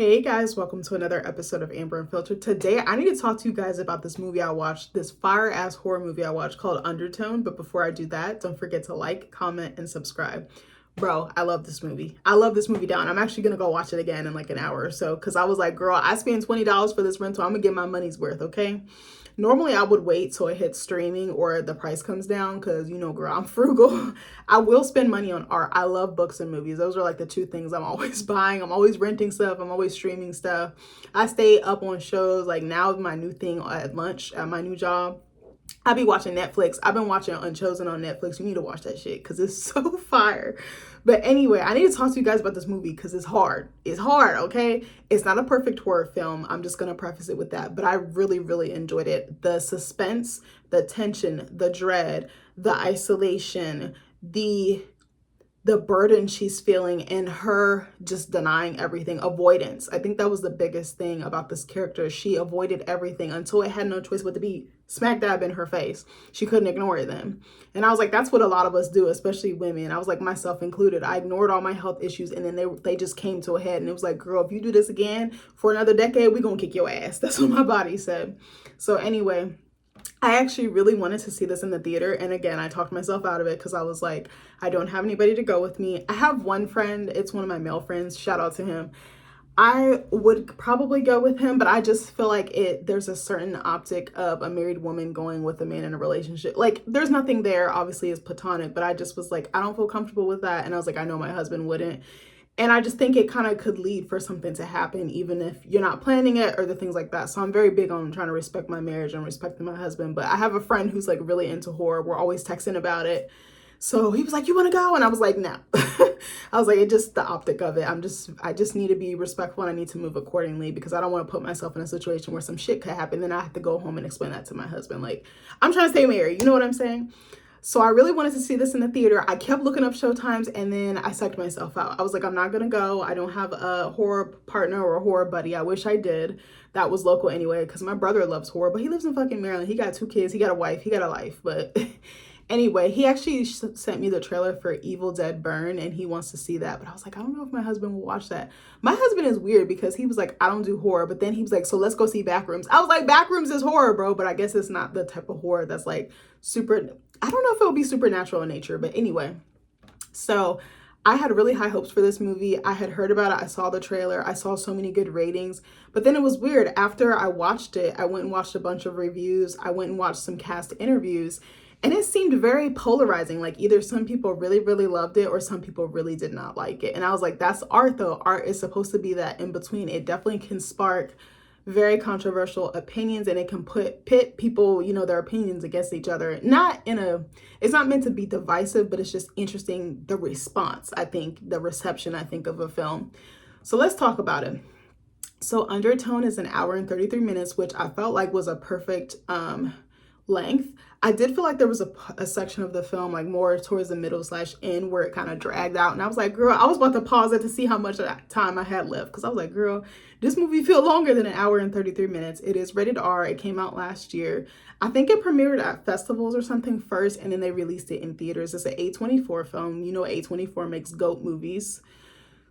Hey guys, welcome to another episode of Amber Unfiltered. Today, I need to talk to you guys about this movie I watched, this fire ass horror movie I watched called Undertone. But before I do that, don't forget to like, comment, and subscribe. Bro, I love this movie. I love this movie down. I'm actually gonna go watch it again in like an hour or so because I was like, girl, I spent $20 for this rental. I'm gonna get my money's worth, okay? Normally, I would wait till it hits streaming or the price comes down because, you know, girl, I'm frugal. I will spend money on art. I love books and movies. Those are like the two things I'm always buying. I'm always renting stuff. I'm always streaming stuff. I stay up on shows. Like now, my new thing at lunch at my new job, I be watching Netflix. I've been watching Unchosen on Netflix. You need to watch that shit because it's so fire. But anyway, I need to talk to you guys about this movie because it's hard. It's hard, okay? It's not a perfect horror film. I'm just going to preface it with that. But I really, really enjoyed it. The suspense, the tension, the dread, the isolation, the burden she's feeling and her just denying everything, avoidance. I think that was the biggest thing about this character. She avoided everything until it had no choice but to be smack dab in her face. She couldn't ignore them. And I was like, that's what a lot of us do, especially women. I was like, myself included. I ignored all my health issues and then they just came to a head. And it was like, girl, if you do this again for another decade, we're going to kick your ass. That's what my body said. So anyway, I actually really wanted to see this in the theater. And again, I talked myself out of it because I was like, I don't have anybody to go with me. I have one friend. It's one of my male friends. Shout out to him. I would probably go with him, but I just feel like there's a certain optic of a married woman going with a man in a relationship. Like there's nothing there, obviously it's platonic, but I just was like, I don't feel comfortable with that. And I was like, I know my husband wouldn't. And I just think it kind of could lead for something to happen, even if you're not planning it or the things like that. So I'm very big on trying to respect my marriage and respecting my husband. But I have a friend who's like really into horror. We're always texting about it. So he was like, you want to go? And I was like, no. I was like, it just the optic of it. I just need to be respectful and I need to move accordingly because I don't want to put myself in a situation where some shit could happen. Then I have to go home and explain that to my husband. Like, I'm trying to stay married. You know what I'm saying? So I really wanted to see this in the theater. I kept looking up showtimes and then I psyched myself out. I was like, I'm not going to go. I don't have a horror partner or a horror buddy. I wish I did. That was local anyway because my brother loves horror, but he lives in fucking Maryland. He got 2 kids. He got a wife. He got a life. But anyway, he actually sent me the trailer for Evil Dead Burn and he wants to see that. But I was like, I don't know if my husband will watch that. My husband is weird because he was like, I don't do horror. But then he was like, so let's go see Backrooms. I was like, Backrooms is horror, bro. But I guess it's not the type of horror that's like super, I don't know if it will be supernatural in nature. But anyway, so I had really high hopes for this movie. I had heard about it. I saw the trailer. I saw so many good ratings. But then it was weird. After I watched it, I went and watched a bunch of reviews. I went and watched some cast interviews. And it seemed very polarizing. Like either some people really, really loved it or some people really did not like it. And I was like, that's art though. Art is supposed to be that in between. It definitely can spark very controversial opinions and it can pit people, you know, their opinions against each other. It's not meant to be divisive, but it's just interesting, the response, I think, the reception, I think, of a film. So let's talk about it. So Undertone is 1 hour and 33 minutes, which I felt like was a perfect length. I did feel like there was a section of the film like more towards the middle / end where it kind of dragged out. And I was like, girl, I was about to pause it to see how much time I had left. Because I was like, girl, this movie feels longer than 1 hour and 33 minutes. It is rated R. It came out last year. I think it premiered at festivals or something first. And then they released it in theaters. It's an A24 film. You know, A24 makes GOAT movies.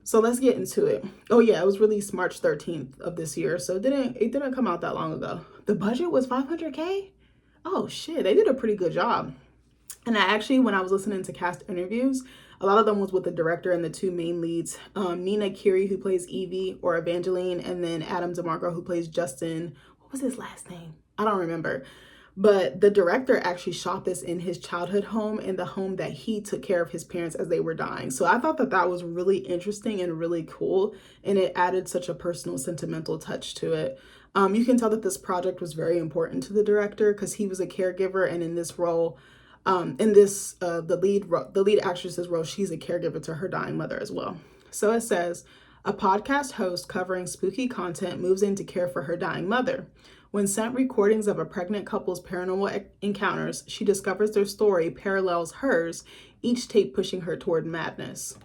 So let's get into it. Oh yeah, it was released March 13th of this year. So it didn't come out that long ago. The budget was $500K. Oh shit, they did a pretty good job. And I actually, when I was listening to cast interviews, a lot of them was with the director and the 2 main leads, Nina Kiri, who plays Evie or Evangeline, and then Adam DeMarco, who plays Justin. What was his last name? I don't remember. But the director actually shot this in his childhood home, in the home that he took care of his parents as they were dying. So I thought that was really interesting and really cool. And it added such a personal, sentimental touch to it. You can tell that this project was very important to the director because he was a caregiver, and in this role, the lead actress's role, she's a caregiver to her dying mother as well. So it says, a podcast host covering spooky content moves in to care for her dying mother. When sent recordings of a pregnant couple's paranormal encounters, she discovers their story parallels hers, each tape pushing her toward madness.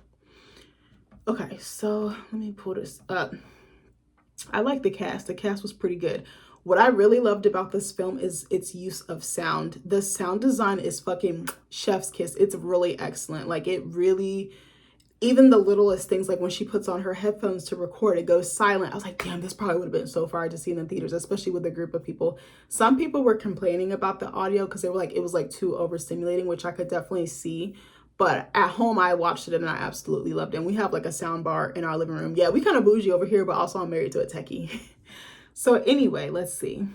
Okay, so let me pull this up. I like the cast. The cast was pretty good. What I really loved about this film is its use of sound. The sound design is fucking chef's kiss. It's really excellent. Like it really, even the littlest things, like when she puts on her headphones to record, it goes silent. I was like, damn, this probably would have been so far to see in the theaters, especially with a group of people. Some people were complaining about the audio because they were like, it was like too overstimulating, which I could definitely see. But at home, I watched it and I absolutely loved it. And we have like a sound bar in our living room. Yeah, we kind of bougie over here, but also I'm married to a techie. So anyway, let's see.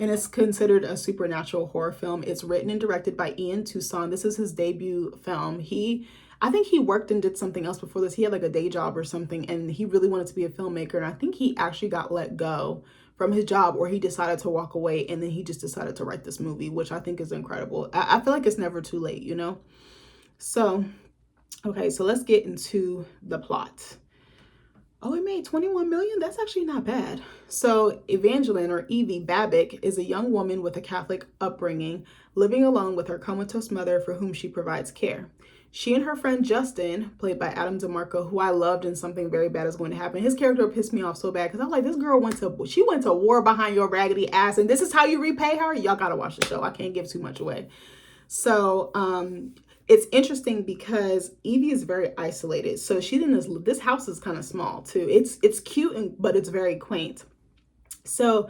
And it's considered a supernatural horror film. It's written and directed by Ian Tucson. This is his debut film. I think he worked and did something else before this. He had like a day job or something, and he really wanted to be a filmmaker. And I think he actually got let go from his job, or he decided to walk away, and then he just decided to write this movie, which I think is incredible. I feel like it's never too late, you know? So, okay, so let's get into the plot. Oh, it made 21 million? That's actually not bad. So Evangeline, or Evie Babick, is a young woman with a Catholic upbringing, living alone with her comatose mother for whom she provides care. She and her friend Justin, played by Adam DeMarco, who I loved in Something Very Bad Is Going to Happen. His character pissed me off so bad because I was like, this girl went to war behind your raggedy ass, and this is how you repay her? Y'all gotta watch the show. I can't give too much away. So, it's interesting because Evie is very isolated. So she's in this house is kind of small too. It's cute, but it's very quaint. So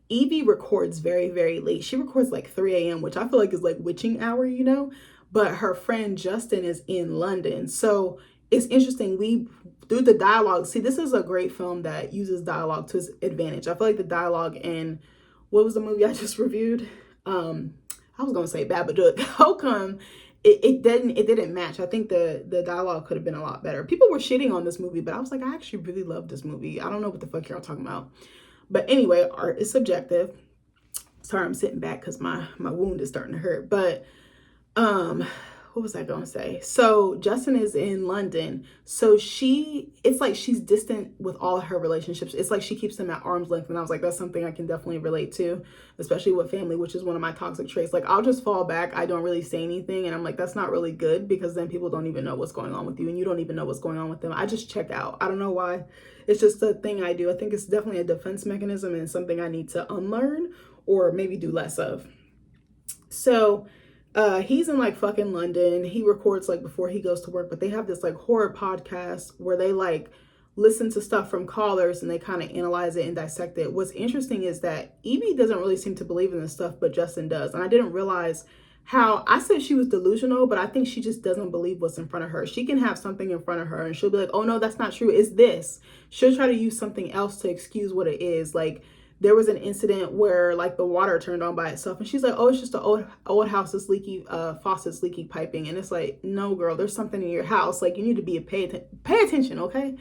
Evie records very, very late. She records like 3 a.m., which I feel like is like witching hour, you know? But her friend Justin is in London. So it's interesting. Through the dialogue, see, this is a great film that uses dialogue to its advantage. I feel like the dialogue in, what was the movie I just reviewed? I was gonna say Babadook. How come it didn't match? I think the dialogue could have been a lot better. People were shitting on this movie, but I was like, I actually really love this movie. I don't know what the fuck y'all talking about. But anyway, art is subjective. Sorry, I'm sitting back because my wound is starting to hurt. But what was I gonna say? So Justin is in London. So it's like she's distant with all of her relationships. It's like she keeps them at arm's length. And I was like, that's something I can definitely relate to, especially with family, which is one of my toxic traits. Like, I'll just fall back. I don't really say anything. And I'm like, that's not really good, because then people don't even know what's going on with you, and you don't even know what's going on with them. I just check out. I don't know why. It's just a thing I do. I think it's definitely a defense mechanism and something I need to unlearn or maybe do less of. So he's in like fucking London. He records like before he goes to work, but they have this like horror podcast where they like listen to stuff from callers and they kind of analyze it and dissect it. What's interesting is that Evie doesn't really seem to believe in this stuff, but Justin does. And I didn't realize how, I said she was delusional, but I think she just doesn't believe what's in front of her. She can have something in front of her and she'll be like, oh no, that's not true. It's this. She'll try to use something else to excuse what it is. Like, there was an incident where like the water turned on by itself, and she's like, oh, it's just an old house that's leaky, faucet's leaky piping. And it's like, no girl, there's something in your house. Like, you need to be pay attention, okay?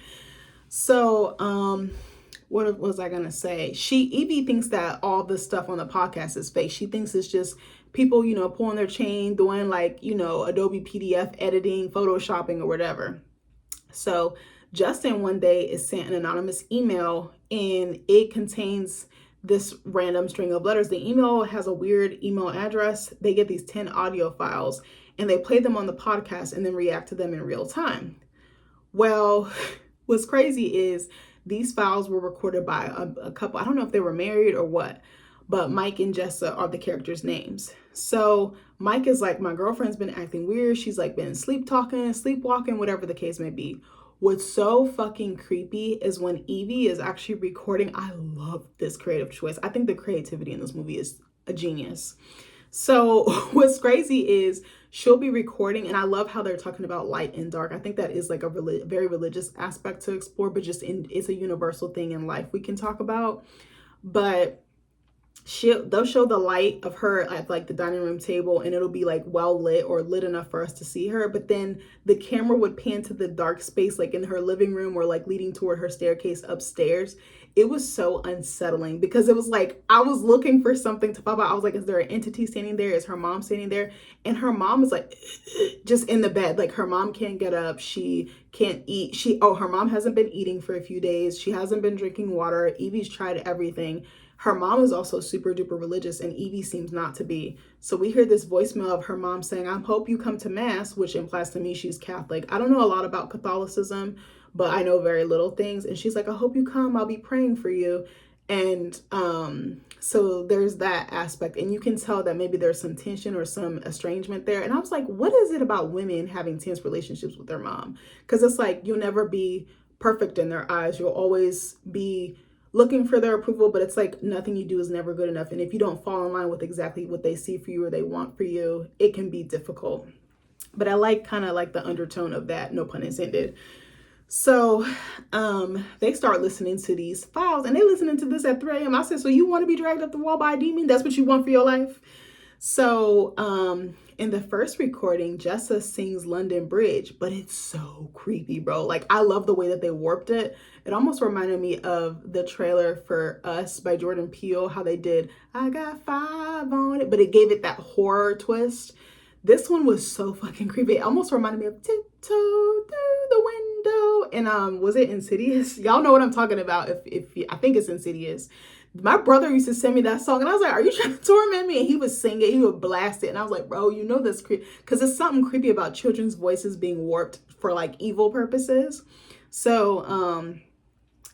So what was I gonna say? Evie thinks that all this stuff on the podcast is fake. She thinks it's just people, you know, pulling their chain, doing like, you know, Adobe PDF editing, photoshopping, or whatever. So Justin one day is sent an anonymous email, and it contains this random string of letters. The email has a weird email address. They get these 10 audio files and they play them on the podcast and then react to them in real time. Well, what's crazy is these files were recorded by a couple. I don't know if they were married or what, but Mike and Jessa are the characters' names. So Mike is like, my girlfriend's been acting weird. She's like been sleepwalking, whatever the case may be. What's so fucking creepy is when Evie is actually recording. I love this creative choice. I think the creativity in this movie is a genius. So what's crazy is she'll be recording, and I love how they're talking about light and dark. I think that is like a very religious aspect to explore, but it's a universal thing in life we can talk about. But they'll show the light of her at like the dining room table, and it'll be like well lit or lit enough for us to see her, but then the camera would pan to the dark space like in her living room or like leading toward her staircase upstairs. It was so unsettling because it was like I was looking for something to pop out. I was like, is there an entity standing there? Is her mom standing there? And her mom is like just in the bed. Like, her mom can't get up, she can't eat. Her mom hasn't been eating for a few days, she hasn't been drinking water. Evie's tried everything. Her mom is also super duper religious, and Evie seems not to be. So we hear this voicemail of her mom saying, I hope you come to mass, which implies to me she's Catholic. I don't know a lot about Catholicism, but I know very little things. And she's like, I hope you come. I'll be praying for you. And so there's that aspect, and you can tell that maybe there's some tension or some estrangement there. And I was like, what is it about women having tense relationships with their mom? Because it's like you'll never be perfect in their eyes. You'll always be looking for their approval, but it's like nothing you do is never good enough. And if you don't fall in line with exactly what they see for you or they want for you, it can be difficult. But I like kind of like the undertone of that, no pun intended. So they start listening to these files, and they listening to this at 3 a.m. I said, so you want to be dragged up the wall by a demon? That's what you want for your life? So in the first recording, Jessa sings London Bridge, but it's so creepy, bro. Like, I love the way that they warped it. It almost reminded me of the trailer for Us by Jordan Peele, how they did I Got 5 on It, but it gave it that horror twist. This one was so fucking creepy. It almost reminded me of Tiptoe Through the Window. And was it Insidious? Y'all know what I'm talking about. I think it's Insidious. My brother used to send me that song, and I was like, are you trying to torment me? And he would sing it, he would blast it. And I was like, bro, you know that's creepy. Because there's something creepy about children's voices being warped for like evil purposes. So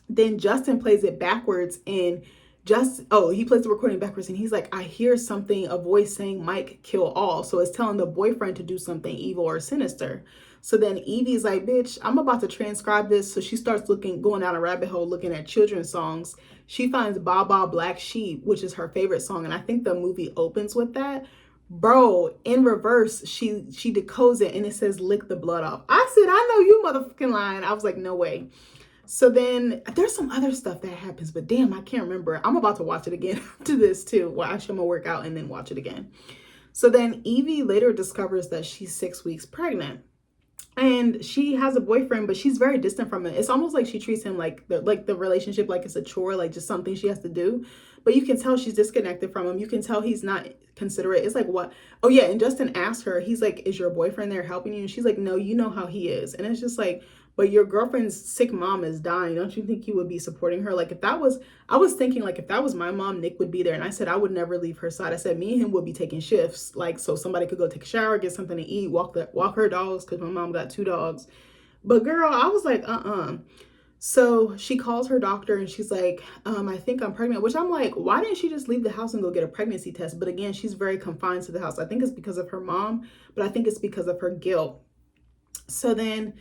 then Justin plays it backwards, and he plays the recording backwards, and he's like, I hear something, a voice saying Mike kill all. So it's telling the boyfriend to do something evil or sinister. So then Evie's like, bitch, I'm about to transcribe this. So she starts going down a rabbit hole, looking at children's songs. She finds Ba Ba Black Sheep, which is her favorite song. And I think the movie opens with that. Bro, in reverse, she decodes it, and it says lick the blood off. I said, I know you motherfucking lying. I was like, no way. So then there's some other stuff that happens, but damn, I can't remember. I'm about to watch it again after this too. Well, actually, I'm gonna work out and then watch it again. So then Evie later discovers that she's 6 weeks pregnant, and she has a boyfriend, but she's very distant from it. It's almost like she treats him like the relationship like it's a chore, like just something she has to do. But you can tell she's disconnected from him. You can tell he's not considerate. It's like, what? Oh yeah, and Justin asked her, he's like, is your boyfriend there helping you? And she's like, no, you know how he is. And it's just like, but your girlfriend's sick mom is dying. Don't you think you would be supporting her? Like, I was thinking, like, if that was my mom, Nick would be there. And I said, I would never leave her side. I said, me and him would be taking shifts, like, so somebody could go take a shower, get something to eat, walk her dogs, because my mom got 2 dogs. But girl, I was like, So she calls her doctor, and she's like, I think I'm pregnant, which I'm like, why didn't she just leave the house and go get a pregnancy test? But again, she's very confined to the house. I think it's because of her mom, but I think it's because of her guilt. So then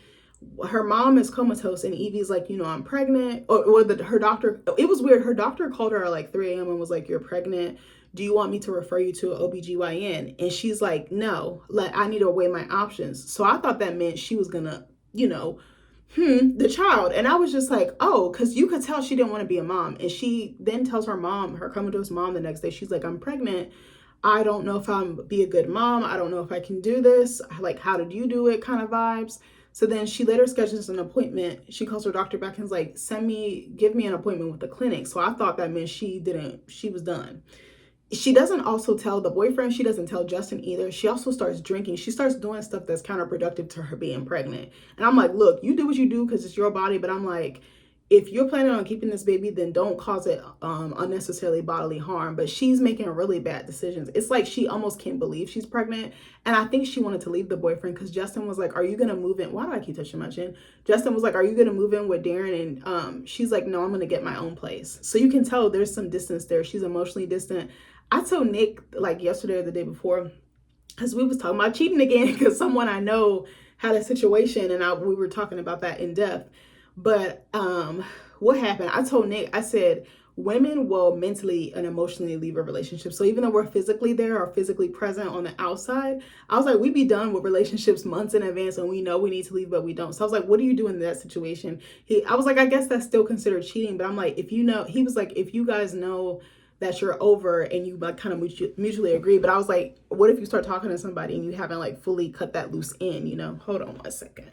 her mom is comatose, and Evie's like, I'm pregnant. Her doctor, it was weird. Her doctor called her at like 3 a.m. and was like, you're pregnant. Do you want me to refer you to an OBGYN? And she's like, no, I need to weigh my options. So I thought that meant she was gonna, the child. And I was just like, oh, because you could tell she didn't want to be a mom. And she then tells her mom, her comatose mom, the next day, she's like, I'm pregnant. I don't know if I'm be a good mom. I don't know if I can do this. Like, how did you do it kind of vibes. So then she later schedules an appointment. She calls her doctor back and is like, give me an appointment with the clinic. So I thought that meant she was done. She doesn't also tell the boyfriend. She doesn't tell Justin either. She also starts drinking. She starts doing stuff that's counterproductive to her being pregnant. And I'm like, look, you do what you do because it's your body. But I'm like, if you're planning on keeping this baby, then don't cause it unnecessarily bodily harm. But she's making really bad decisions. It's like she almost can't believe she's pregnant. And I think she wanted to leave the boyfriend because Justin was like, are you going to move in? Why do I keep touching my chin? Justin was like, are you going to move in with Darren? And she's like, no, I'm going to get my own place. So you can tell there's some distance there. She's emotionally distant. I told Nick like yesterday or the day before, because we was talking about cheating again because someone I know had a situation, and we were talking about that in depth. But what happened? I told Nick, I said, women will mentally and emotionally leave a relationship. So even though we're physically there or physically present on the outside, I was like, we be done with relationships months in advance and we know we need to leave, but we don't. So I was like, what do you do in that situation? I was like, I guess that's still considered cheating. But I'm like, he was like, if you guys know that you're over and you like kind of mutually agree. But I was like, what if you start talking to somebody and you haven't like fully cut that loose end, Hold on 1 second.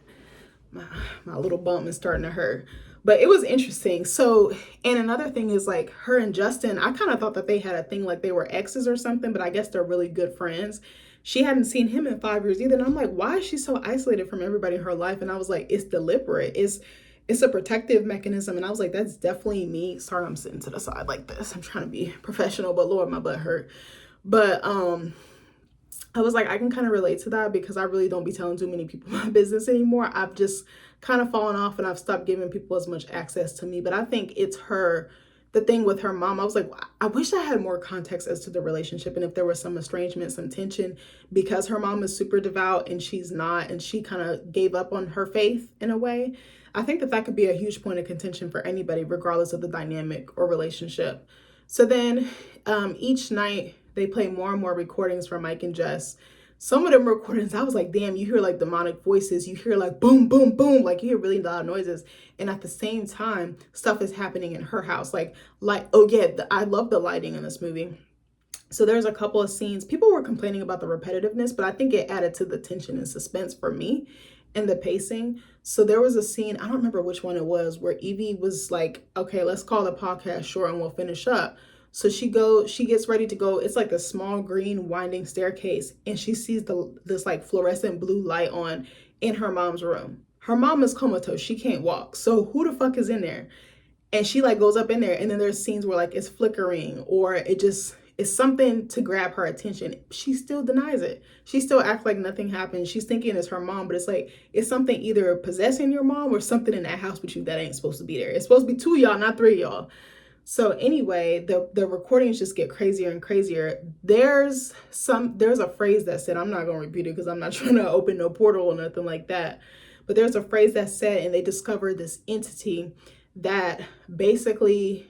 My little bum is starting to hurt. But it was interesting. So, and another thing is like her and Justin, I kind of thought that they had a thing like they were exes or something, but I guess they're really good friends. She hadn't seen him in 5 years either. And I'm like, why is she so isolated from everybody in her life? And I was like, it's deliberate. It's a protective mechanism. And I was like, that's definitely me. Sorry, I'm sitting to the side like this. I'm trying to be professional, but Lord, my butt hurt. But I was like, I can kind of relate to that because I really don't be telling too many people my business anymore. I've just kind of fallen off and I've stopped giving people as much access to me. But I think it's her the thing with her mom, I was like, I wish I had more context as to the relationship and if there was some estrangement, some tension, because her mom is super devout and she's not, and she kind of gave up on her faith in a way. I think that could be a huge point of contention for anybody, regardless of the dynamic or relationship. So then each night they play more and more recordings from Mike and Jess. Some of them recordings, I was like, damn, you hear like demonic voices, you hear like boom, boom, boom, like you hear really loud noises. And at the same time, stuff is happening in her house. Oh yeah, I love the lighting in this movie. So there's a couple of scenes. People were complaining about the repetitiveness, but I think it added to the tension and suspense for me and the pacing. So there was a scene, I don't remember which one it was, where Evie was like, okay, let's call the podcast short and we'll finish up. So she gets ready to go. It's like a small green winding staircase, and she sees this like fluorescent blue light on in her mom's room. Her mom is comatose. She can't walk. So who the fuck is in there? And she like goes up in there, and then there's scenes where like it's flickering or it's something to grab her attention. She still denies it. She still acts like nothing happened. She's thinking it's her mom, but it's like, it's something either possessing your mom or something in that house with you that ain't supposed to be there. It's supposed to be 2 of y'all, not 3 of y'all. So anyway, the recordings just get crazier and crazier. There's a phrase that said, I'm not going to repeat it because I'm not trying to open no portal or nothing like that. But there's a phrase that said, and they discovered this entity that basically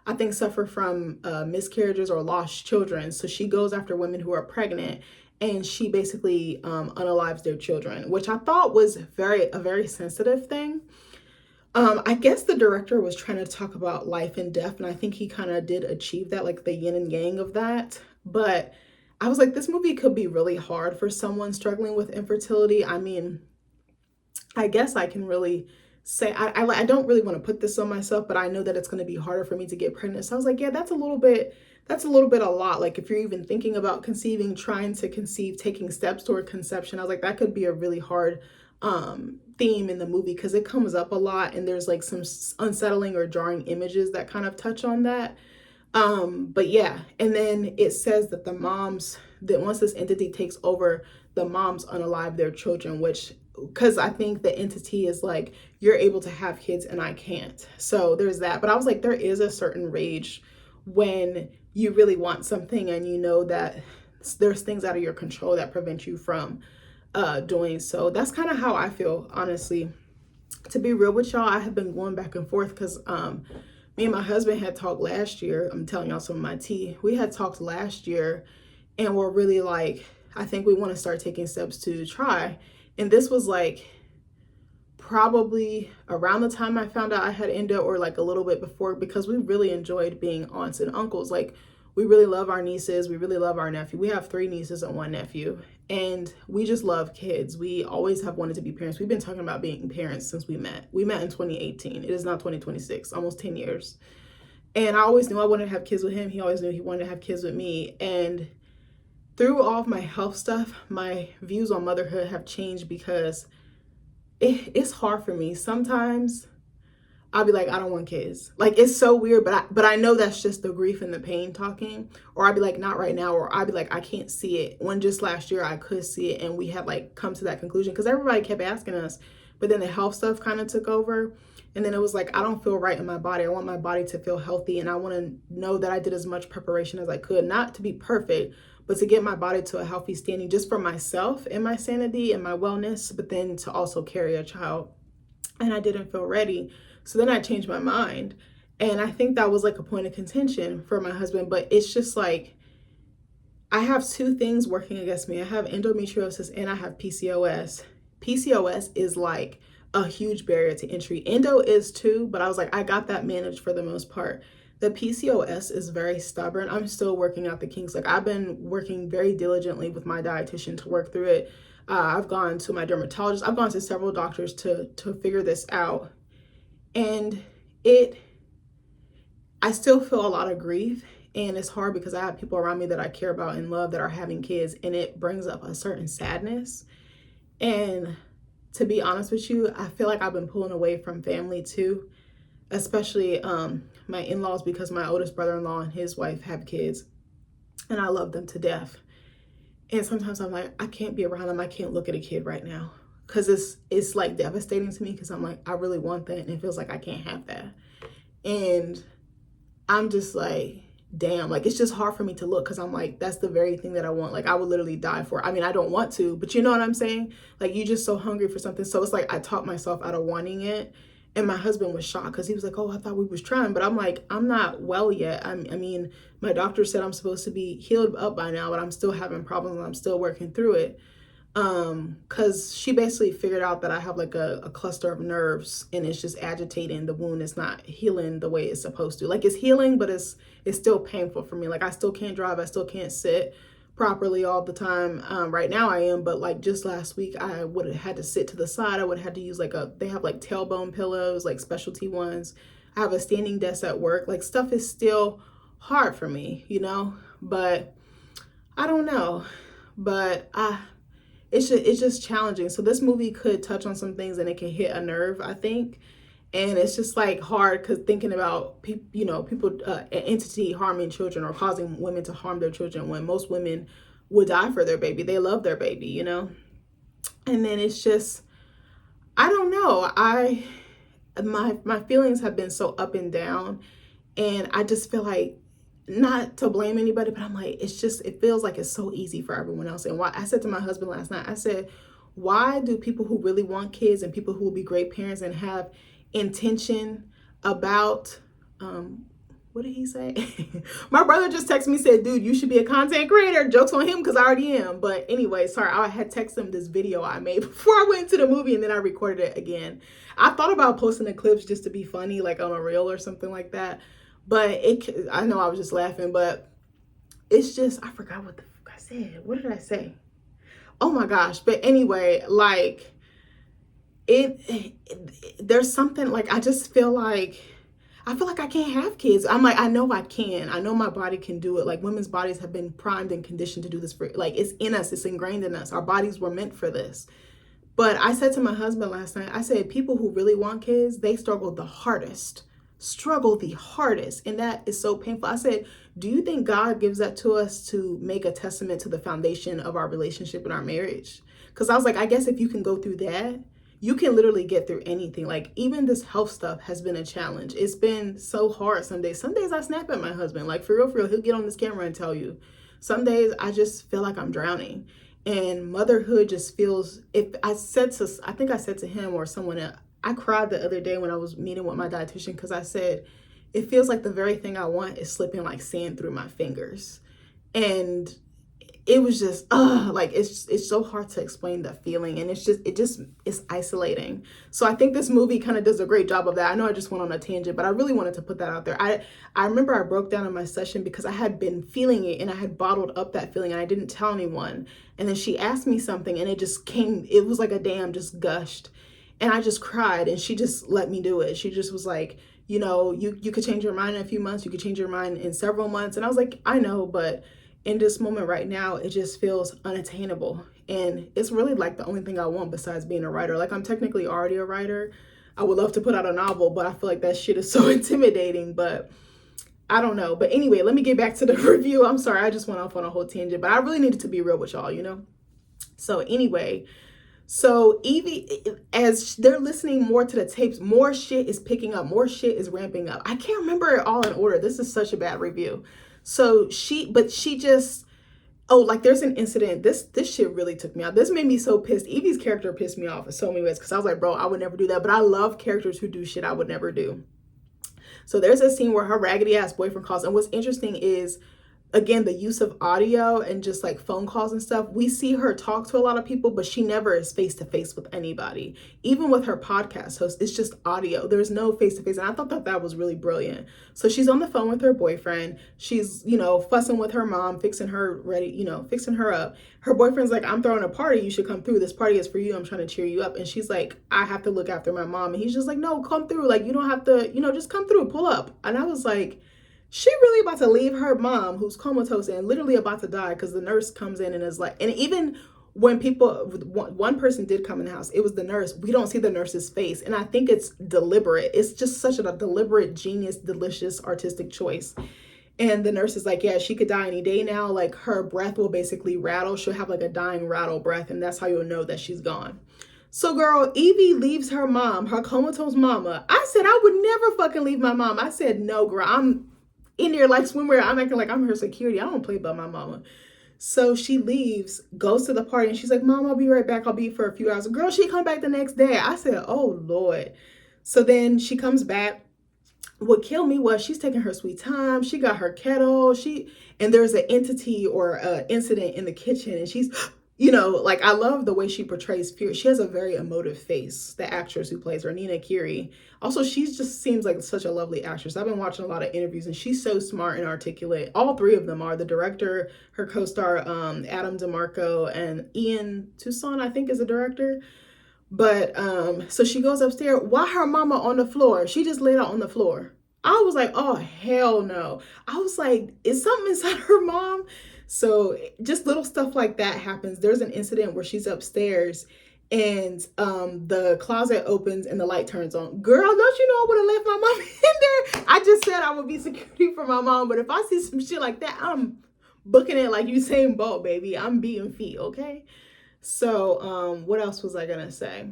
I think, suffer from miscarriages or lost children. So she goes after women who are pregnant, and she basically unalives their children, which I thought was a very sensitive thing. I guess the director was trying to talk about life and death, and I think he kind of did achieve that, like the yin and yang of that. But I was like, this movie could be really hard for someone struggling with infertility. I mean, I guess I can really say, I don't really want to put this on myself, but I know that it's going to be harder for me to get pregnant. So I was like, yeah, that's a little bit a lot. Like if you're even thinking about conceiving, trying to conceive, taking steps toward conception, I was like, that could be a really hard theme in the movie because it comes up a lot, and there's like some unsettling or jarring images that kind of touch on that. But yeah, and then it says that that once this entity takes over, the moms unalive their children, which, because I think the entity is like, you're able to have kids and I can't. So there's that. But I was like, there is a certain rage when you really want something and you know that there's things out of your control that prevent you from doing so. That's kind of how I feel, honestly. To be real with y'all, I have been going back and forth because me and my husband had talked last year. I'm telling y'all some of my tea. We had talked last year, and we're really like, I think we want to start taking steps to try. And this was like probably around the time I found out I had endo, or like a little bit before, because we really enjoyed being aunts and uncles. Like, we really love our nieces. We really love our nephew. We have 3 nieces and 1 nephew, and we just love kids. We always have wanted to be parents. We've been talking about being parents since we met. We met in 2018. It is now 2026, almost 10 years. And I always knew I wanted to have kids with him. He always knew he wanted to have kids with me. And through all of my health stuff, my views on motherhood have changed because it's hard for me. Sometimes I'll be like, I don't want kids. Like, it's so weird, but I know that's just the grief and the pain talking. Or I'll be like, not right now. Or I'll be like, I can't see it. When just last year I could see it, and we had like come to that conclusion because everybody kept asking us. But then the health stuff kind of took over. And then it was like, I don't feel right in my body. I want my body to feel healthy. And I want to know that I did as much preparation as I could, not to be perfect, but to get my body to a healthy standing just for myself and my sanity and my wellness, but then to also carry a child. And I didn't feel ready. So then I changed my mind. And I think that was like a point of contention for my husband. But it's just like, I have 2 things working against me. I have endometriosis and I have PCOS. PCOS is like a huge barrier to entry. Endo is too, but I was like, I got that managed for the most part. The PCOS is very stubborn. I'm still working out the kinks. Like, I've been working very diligently with my dietitian to work through it. I've gone to my dermatologist. I've gone to several doctors to figure this out. And I still feel a lot of grief, and it's hard because I have people around me that I care about and love that are having kids, and it brings up a certain sadness. And to be honest with you, I feel like I've been pulling away from family too, especially my in-laws, because my oldest brother-in-law and his wife have kids, and I love them to death. And sometimes I'm like, I can't be around them. I can't look at a kid right now. Because it's like devastating to me, because I'm like, I really want that, and it feels like I can't have that. And I'm just like, damn, like it's just hard for me to look because I'm like, that's the very thing that I want. Like I would literally die for it. I mean, I don't want to, but you know what I'm saying? Like you just so hungry for something. So it's like I talked myself out of wanting it. And my husband was shocked because he was like, oh, I thought we was trying. But I'm like, I'm not well yet. I mean, my doctor said I'm supposed to be healed up by now, but I'm still having problems and I'm still working through it. Because she basically figured out that I have like a cluster of nerves and it's just agitating the wound. It's not healing the way it's supposed to. Like it's healing, but it's still painful for me. Like I still can't drive. I still can't sit properly all the time. Right now I am, but like just last week I would have had to sit to the side. I would have had to use like they have like tailbone pillows, like specialty ones. I have a standing desk at work. Like stuff is still hard for me, you know, but I don't know, but it's just challenging. So this movie could touch on some things and it can hit a nerve, I think. And it's just like hard because thinking about people, you know, people, an entity harming children or causing women to harm their children when most women would die for their baby. They love their baby, you know? And then it's just, I don't know. My feelings have been so up and down, and I just feel like, not to blame anybody, but I'm like, it's just, it feels like it's so easy for everyone else. And why I said to my husband last night, I said, why do people who really want kids and people who will be great parents and have intention about, what did he say? My brother just texted me, said, dude, you should be a content creator. Joke's on him because I already am. But anyway, sorry, I had texted him this video I made before I went to the movie and then I recorded it again. I thought about posting the clips just to be funny, like on a reel or something like that. But I know I was just laughing, but it's just, I forgot what the fuck I said. What did I say? Oh my gosh. But anyway, like there's something like, I feel like I can't have kids. I'm like, I know I can. I know my body can do it. Like women's bodies have been primed and conditioned to do this for, like it's in us, it's ingrained in us. Our bodies were meant for this. But I said to my husband last night, I said, people who really want kids, they struggle the hardest. And that is so painful. I said, do you think God gives that to us to make a testament to the foundation of our relationship and our marriage? Because I was like, I guess if you can go through that, you can literally get through anything. Like even this health stuff has been a challenge. It's been so hard some days. Some days I snap at my husband, like for real, he'll get on this camera and tell you. Some days I just feel like I'm drowning. And motherhood just feels, I think I said to him or someone else, I cried the other day when I was meeting with my dietitian because I said, it feels like the very thing I want is slipping like sand through my fingers. And it was just, like, it's so hard to explain that feeling. And it's isolating. So I think this movie kind of does a great job of that. I know I just went on a tangent, but I really wanted to put that out there. I remember I broke down in my session because I had been feeling it and I had bottled up that feeling and I didn't tell anyone. And then she asked me something and it just came, it was like a dam just gushed. And I just cried and she just let me do it. She just was like, you know, you could change your mind in a few months. You could change your mind in several months. And I was like, I know, but in this moment right now, it just feels unattainable. And it's really like the only thing I want besides being a writer. Like I'm technically already a writer. I would love to put out a novel, but I feel like that shit is so intimidating, but I don't know. But anyway, let me get back to the review. I'm sorry, I just went off on a whole tangent, but I really needed to be real with y'all, you know? So anyway, so Evie, as they're listening more to the tapes, more shit is picking up, more shit is ramping up. I can't remember it all in order. This is such a bad review. So she just, oh, like there's an incident. This shit really took me out. This made me so pissed. Evie's character pissed me off in so many ways because I was like, bro, I would never do that. But I love characters who do shit I would never do. So there's a scene where her raggedy ass boyfriend calls. And what's interesting is, again, the use of audio and just like phone calls and stuff. We see her talk to a lot of people, but she never is face to face with anybody. Even with her podcast host, it's just audio. There's no face to face. And I thought that was really brilliant. So she's on the phone with her boyfriend. She's, you know, fussing with her mom, fixing her ready, you know, fixing her up. Her boyfriend's like, I'm throwing a party. You should come through. This party is for you. I'm trying to cheer you up. And she's like, I have to look after my mom. And he's just like, no, come through. Like, you don't have to, you know, just come through, pull up. And I was like, she really about to leave her mom who's comatose and literally about to die because the nurse comes in and is like, and even when one person did come in the house, it was the nurse. We don't see the nurse's face. And I think it's deliberate. It's just such a deliberate, genius, delicious, artistic choice. And the nurse is like, yeah, she could die any day now. Like her breath will basically rattle. She'll have like a dying rattle breath. And that's how you'll know that she's gone. So girl, Evie leaves her mom, her comatose mama. I said, I would never fucking leave my mom. I said, no, girl, in there like swimwear. I'm acting like I'm her security. I don't play by my mama. So she leaves, goes to the party, and she's like, Mom, I'll be right back. I'll be for a few hours. Girl, she come back the next day. I said, oh, Lord. So then she comes back. What killed me was she's taking her sweet time. She got her kettle. And there's an entity or incident in the kitchen, and she's, like, I love the way she portrays fear. She has a very emotive face, the actress who plays her, Nina Kiri. Also, she just seems like such a lovely actress. I've been watching a lot of interviews, and she's so smart and articulate. All three of them are. The director, her co-star, Adam DeMarco, and Ian Toussaint, I think, is the director. But so she goes upstairs. Why her mama on the floor? She just laid out on the floor. I was like, oh, hell no. I was like, is something inside her mom? So just little stuff like that happens. There's an incident where she's upstairs and the closet opens and the light turns on. Girl, don't you know I would have left my mom in there? I just said I would be security for my mom, but if I see some shit like that, I'm booking it like Usain Bolt, baby. I'm beating feet, okay? So what else was I gonna say?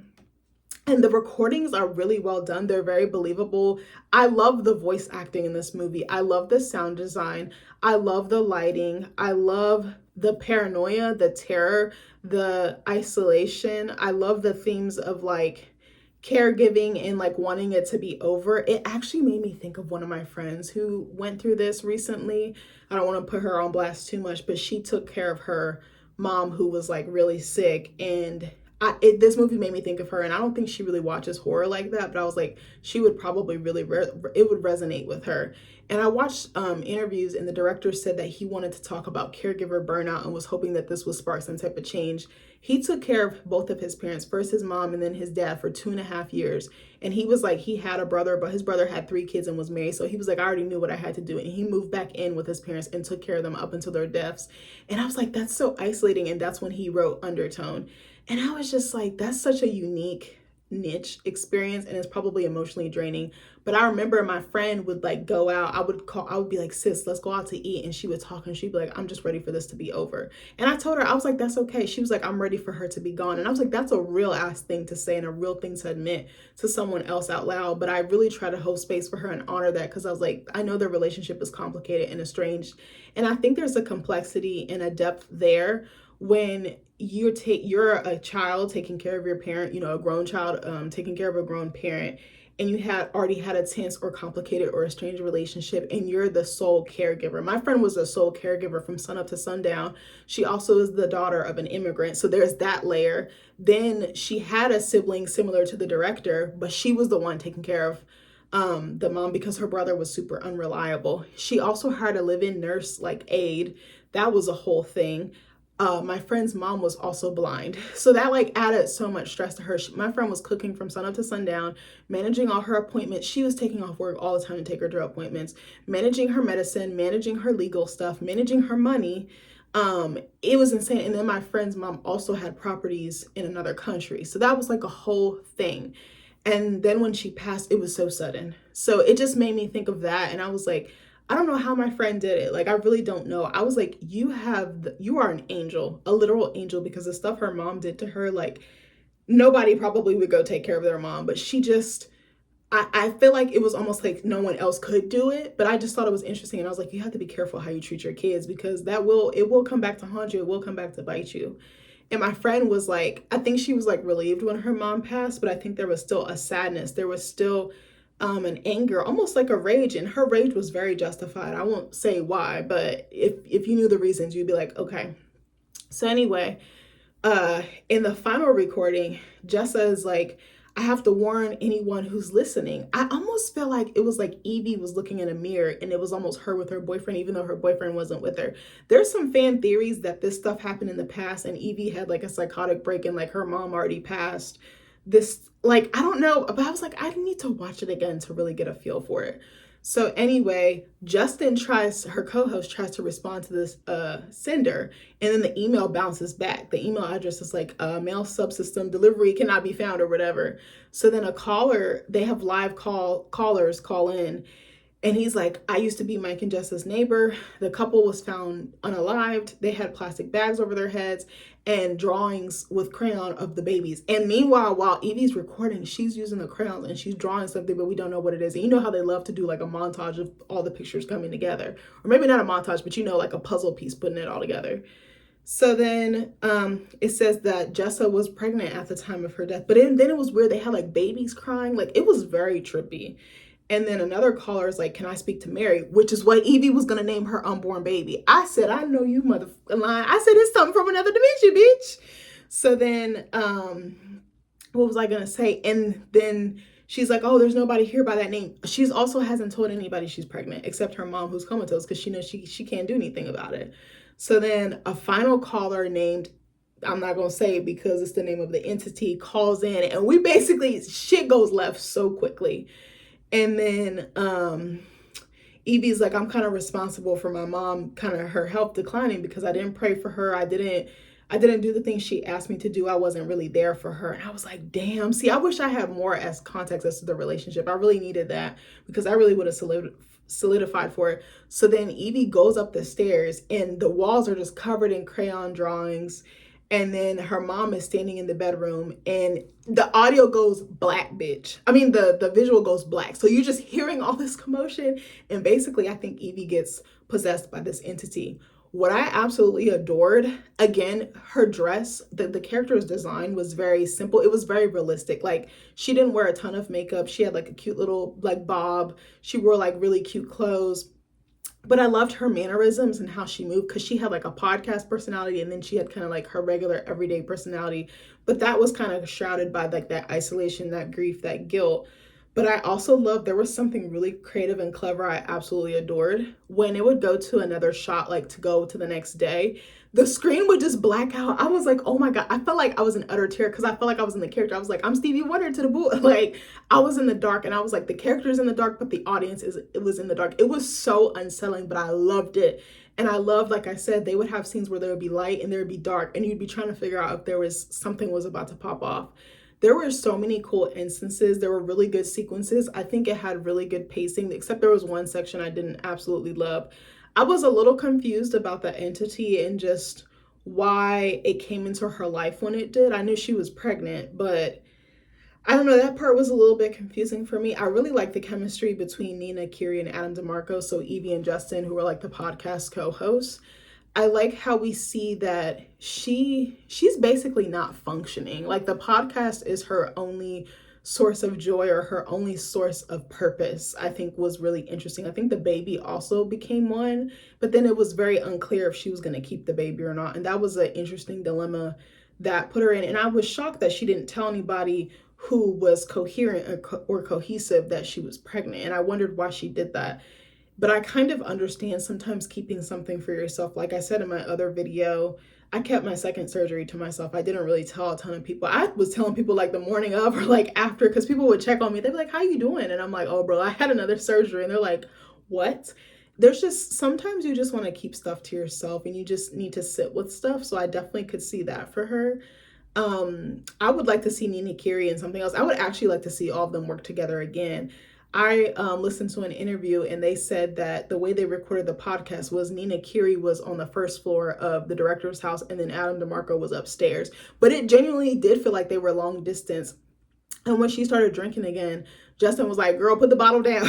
And the recordings are really well done. They're very believable. I love the voice acting in this movie. I love the sound design. I love the lighting. I love the paranoia, the terror, the isolation. I love the themes of like caregiving and like wanting it to be over. It actually made me think of one of my friends who went through this recently. I don't want to put her on blast too much, but she took care of her mom who was like really sick, and this movie made me think of her. And I don't think she really watches horror like that, but I was like, she would probably really it would resonate with her. And I watched interviews, and the director said that he wanted to talk about caregiver burnout and was hoping that this would spark some type of change. He took care of both of his parents, first his mom and then his dad, for 2.5 years. And he was like, he had a brother, but his brother had 3 kids and was married. So he was like, I already knew what I had to do. And he moved back in with his parents and took care of them up until their deaths. And I was like, that's so isolating. And that's when he wrote Undertone. And I was just like, that's such a unique niche experience, and it's probably emotionally draining. But I remember my friend would like go out. I would be like, sis, let's go out to eat. And she would talk and she'd be like, I'm just ready for this to be over. And I told her, I was like, that's okay. She was like, I'm ready for her to be gone. And I was like, that's a real ass thing to say and a real thing to admit to someone else out loud. But I really try to hold space for her and honor that, because I was like, I know their relationship is complicated and estranged. And I think there's a complexity and a depth there when you're a child taking care of your parent, a grown child taking care of a grown parent, and you had already had a tense or complicated or estranged relationship, and you're the sole caregiver. My friend was a sole caregiver from sunup to sundown. She also is the daughter of an immigrant, so there's that layer. Then she had a sibling similar to the director, but she was the one taking care of the mom because her brother was super unreliable. She also hired a live-in nurse like aide. That was a whole thing. My friend's mom was also blind. So that like added so much stress to her. My friend was cooking from sunup to sundown, managing all her appointments. She was taking off work all the time to take her to appointments, managing her medicine, managing her legal stuff, managing her money. It was insane. And then my friend's mom also had properties in another country. So that was like a whole thing. And then when she passed, it was so sudden. So it just made me think of that. And I was like, I don't know how my friend did it. Like, I really don't know. I was like, you are an angel, a literal angel, because the stuff her mom did to her, like, nobody probably would go take care of their mom. But she just, I feel like it was almost like no one else could do it. But I just thought it was interesting. And I was like, you have to be careful how you treat your kids, because it will come back to haunt you. It will come back to bite you. And my friend was like, I think she was like relieved when her mom passed, but I think there was still a sadness. There was still an anger, almost like a rage, and her rage was very justified. I won't say why, but if you knew the reasons, you'd be like, okay. So anyway, in the final recording, Jessa is like, I have to warn anyone who's listening. I almost feel like it was like Evie was looking in a mirror and it was almost her with her boyfriend, even though her boyfriend wasn't with her. There's some fan theories that this stuff happened in the past and Evie had like a psychotic break and like her mom already passed. This, like, I don't know, but I was like, I need to watch it again to really get a feel for it. So anyway, Justin her co-host tries to respond to this sender, and then the email bounces back. The email address is like mail subsystem delivery cannot be found or whatever. So then they have live callers call in, And he's like, I used to be Mike and Jessa's neighbor. The couple was found unalived. They had plastic bags over their heads and drawings with crayon of the babies. And meanwhile, while Evie's recording, she's using the crayons and she's drawing something, but we don't know what it is. And you know how they love to do like a montage of all the pictures coming together. Or maybe not a montage, but you know, like a puzzle piece, putting it all together. So then it says that Jessa was pregnant at the time of her death. But then it was weird. They had like babies crying. Like it was very trippy. And then another caller is like, can I speak to Mary? Which is what Evie was going to name her unborn baby. I said, I know you motherfucking lying. I said, it's something from another dimension, bitch. So then, what was I going to say? And then she's like, oh, there's nobody here by that name. She's also hasn't told anybody she's pregnant except her mom who's comatose because she knows she can't do anything about it. So then a final caller named, I'm not going to say it because it's the name of the entity, calls in. And we basically, shit goes left so quickly. And then Evie's like, I'm kind of responsible for my mom, kind of her health declining because I didn't pray for her. I didn't do the things she asked me to do. I wasn't really there for her. And I was like, damn, see, I wish I had more as context as to the relationship. I really needed that because I really would have solidified for it. So then Evie goes up the stairs and the walls are just covered in crayon drawings. And then her mom is standing in the bedroom and the audio goes black, bitch. I mean, the visual goes black. So you're just hearing all this commotion. And basically, I think Evie gets possessed by this entity. What I absolutely adored, again, her dress, the character's design was very simple. It was very realistic. Like, she didn't wear a ton of makeup. She had like a cute little like bob. She wore like really cute clothes. But I loved her mannerisms and how she moved because she had like a podcast personality and then she had kind of like her regular everyday personality. But that was kind of shrouded by like that isolation, that grief, that guilt. But I also loved, there was something really creative and clever I absolutely adored. When it would go to another shot, like to go to the next day, the screen would just black out. I was like, oh my God. I felt like I was in utter terror because I felt like I was in the character. I was like, I'm Stevie Wonder to the boot. Like I was in the dark and I was like, the character's in the dark, but the audience it was in the dark. It was so unsettling, but I loved it. And I loved, like I said, they would have scenes where there would be light and there would be dark and you'd be trying to figure out if there was something was about to pop off. There were so many cool instances. There were really good sequences. I think it had really good pacing, except there was one section I didn't absolutely love. I was a little confused about the entity and just why it came into her life when it did. I knew she was pregnant, but I don't know, that part was a little bit confusing for me. I really like the chemistry between Nina, Kiri, and Adam DeMarco, so Evie and Justin, who were like the podcast co-hosts. I like how we see that she's basically not functioning. Like the podcast is her only source of joy or her only source of purpose, I think was really interesting. I think the baby also became one, but then it was very unclear if she was going to keep the baby or not. And that was an interesting dilemma that put her in. And I was shocked that she didn't tell anybody who was coherent or cohesive that she was pregnant. And I wondered why she did that. But I kind of understand sometimes keeping something for yourself. Like I said in my other video, I kept my second surgery to myself. I didn't really tell a ton of people. I was telling people like the morning of or like after, because people would check on me. They'd be like, how you doing? And I'm like, oh, bro, I had another surgery. And they're like, what? There's just, sometimes you just want to keep stuff to yourself and you just need to sit with stuff. So I definitely could see that for her. I would like to see Nina, Kiri, and something else. I would actually like to see all of them work together again. I listened to an interview and they said that the way they recorded the podcast was Nina Kiri was on the first floor of the director's house and then Adam DeMarco was upstairs. But it genuinely did feel like they were long distance. And when she started drinking again, Justin was like, girl, put the bottle down.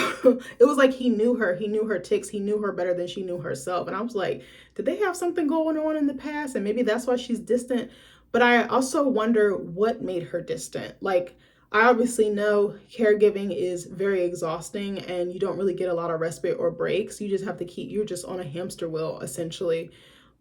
It was like he knew her. He knew her tics. He knew her better than she knew herself. And I was like, did they have something going on in the past? And maybe that's why she's distant. But I also wonder what made her distant. Like, I obviously know caregiving is very exhausting and you don't really get a lot of respite or breaks. You just have to you're just on a hamster wheel, essentially.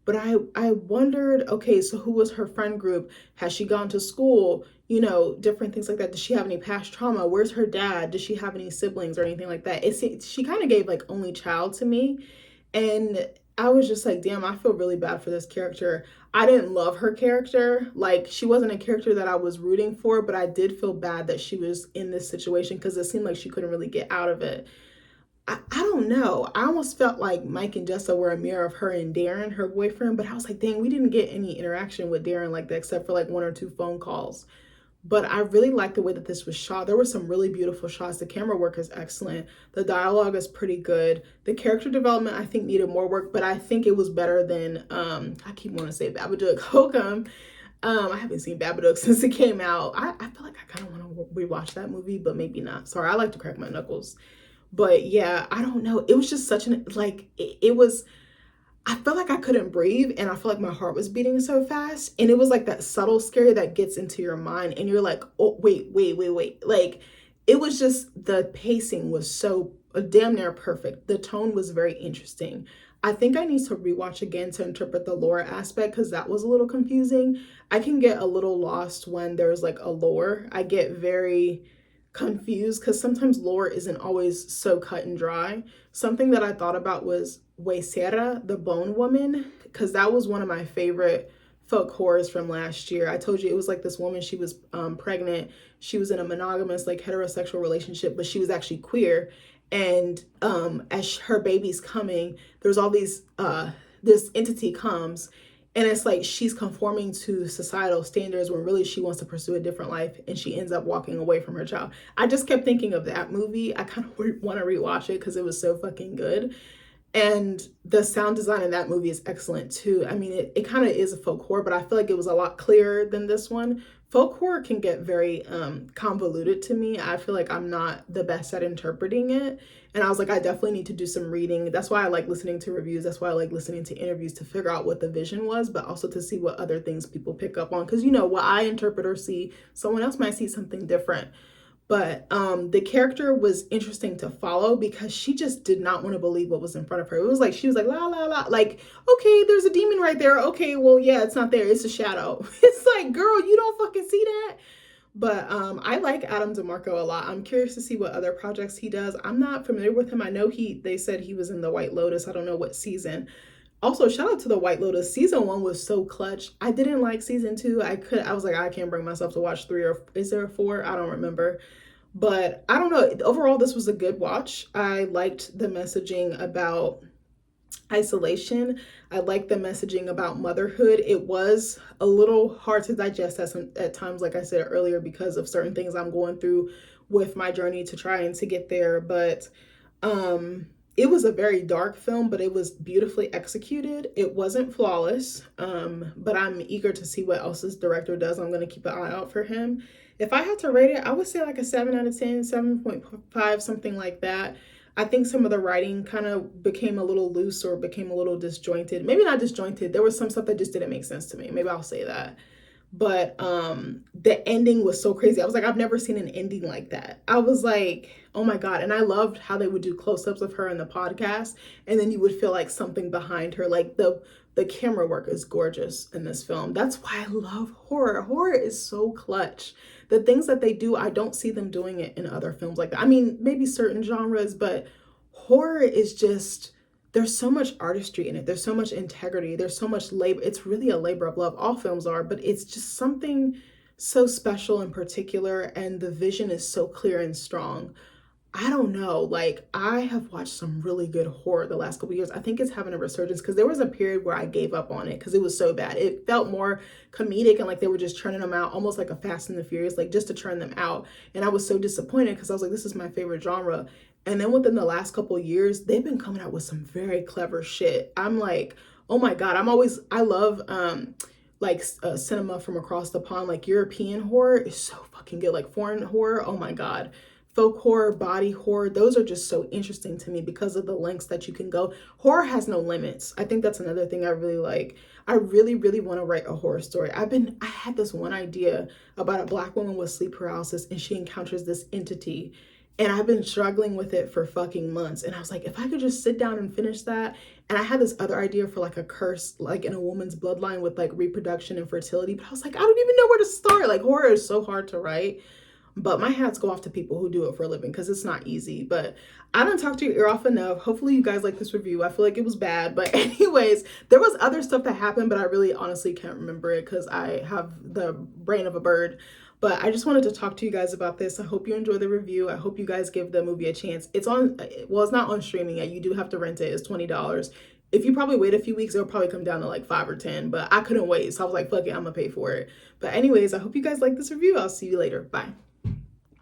But I wondered, okay, so who was her friend group? Has she gone to school? You know, different things like that. Does she have any past trauma? Where's her dad? Does she have any siblings or anything like that? She kind of gave like only child to me. And I was just like, damn, I feel really bad for this character. I didn't love her character. Like, she wasn't a character that I was rooting for, but I did feel bad that she was in this situation because it seemed like she couldn't really get out of it. I don't know. I almost felt like Mike and Jessa were a mirror of her and Darren, her boyfriend, but I was like, dang, we didn't get any interaction with Darren like that except for like one or two phone calls. but I really like the way that this was shot. There were some really beautiful shots. The camera work is excellent. The dialogue is pretty good. The character development, I think, needed more work, but I think it was better than, I keep wanting to say Babadook Hokum. I haven't seen Babadook since it came out. I feel like I kind of want to rewatch that movie, but maybe not. Sorry, I like to crack my knuckles. But yeah, I don't know. It was just such an, like, it was, I felt like I couldn't breathe, and I felt like my heart was beating so fast. And it was like that subtle scare that gets into your mind, and you're like, oh, wait. Like, it was just, the pacing was so damn near perfect. The tone was very interesting. I think I need to rewatch again to interpret the lore aspect, because that was a little confusing. I can get a little lost when there's like a lore. I get very confused because sometimes lore isn't always so cut and dry. Something that I thought about was Huesera, the Bone Woman, because that was one of my favorite folk horrors from last year. I told you it was like this woman, she was pregnant. She was in a monogamous, like heterosexual relationship, but she was actually queer. And as her baby's coming, there's all these, this entity comes, and it's like she's conforming to societal standards when really she wants to pursue a different life, and she ends up walking away from her child. I just kept thinking of that movie. I kind of want to rewatch it because it was so fucking good. And the sound design in that movie is excellent too. I mean, it kind of is a folk horror, but I feel like it was a lot clearer than this one. Folk horror can get very convoluted to me. I feel like I'm not the best at interpreting it. And I was like, I definitely need to do some reading. That's why I like listening to reviews. That's why I like listening to interviews, to figure out what the vision was, but also to see what other things people pick up on. Because, you know, what I interpret or see, someone else might see something different. But the character was interesting to follow because she just did not want to believe what was in front of her. It was like, she was like, la, la, la. Like, okay, there's a demon right there. Okay, well, yeah, it's not there. It's a shadow. It's like, girl, you don't fucking see that. But I like Adam DeMarco a lot. I'm curious to see what other projects he does. I'm not familiar with him. I know they said he was in The White Lotus. I don't know what season. Also, shout out to The White Lotus. Season 1 was so clutch. I didn't like season 2. I was like, I can't bring myself to watch 3, or is there a 4? I don't remember. But I don't know. Overall, this was a good watch. I liked the messaging about isolation. I liked the messaging about motherhood. It was a little hard to digest at times, like I said earlier, because of certain things I'm going through with my journey to trying to get there. But it was a very dark film, but it was beautifully executed. It wasn't flawless, but I'm eager to see what else this director does. I'm going to keep an eye out for him. If I had to rate it, I would say like a 7 out of 10, 7.5, something like that. I think some of the writing kind of became a little loose or became a little disjointed. Maybe not disjointed. There was some stuff that just didn't make sense to me. Maybe I'll say that. But the ending was so crazy. I was like, I've never seen an ending like that. I was like, oh my God. And I loved how they would do close-ups of her in the podcast, and then you would feel like something behind her. Like the camera work is gorgeous in this film. That's why I love horror. Horror is so clutch. The things that they do, I don't see them doing it in other films like that. I mean, maybe certain genres, but horror is just, there's so much artistry in it. There's so much integrity. There's so much labor. It's really a labor of love. All films are, but it's just something so special in particular. And the vision is so clear and strong. I don't know. Like, I have watched some really good horror the last couple of years. I think it's having a resurgence because there was a period where I gave up on it because it was so bad. It felt more comedic and like they were just churning them out, almost like a Fast and the Furious, like just to churn them out. And I was so disappointed because I was like, this is my favorite genre. And then within the last couple of years, they've been coming out with some very clever shit. I'm like, oh my God, I love cinema from across the pond. Like, European horror is so fucking good. Like, foreign horror, oh my God. Folk horror, body horror, those are just so interesting to me because of the lengths that you can go. Horror has no limits. I think that's another thing I really like. I really, really want to write a horror story. I had this one idea about a Black woman with sleep paralysis, and she encounters this entity. And I've been struggling with it for fucking months. And I was like, if I could just sit down and finish that. And I had this other idea for like a curse, like in a woman's bloodline with like reproduction and fertility. But I was like, I don't even know where to start. Like, horror is so hard to write. But my hats go off to people who do it for a living because it's not easy. But I don't talk to your ear off enough. Hopefully you guys like this review. I feel like it was bad. But anyways, there was other stuff that happened, but I really honestly can't remember it because I have the brain of a bird. But I just wanted to talk to you guys about this. I hope you enjoy the review. I hope you guys give the movie a chance. It's on, well, it's not on streaming yet. You do have to rent it. It's $20. If you probably wait a few weeks, it'll probably come down to like 5 or 10, but I couldn't wait. So I was like, fuck it, I'm gonna pay for it. But anyways, I hope you guys like this review. I'll see you later. Bye.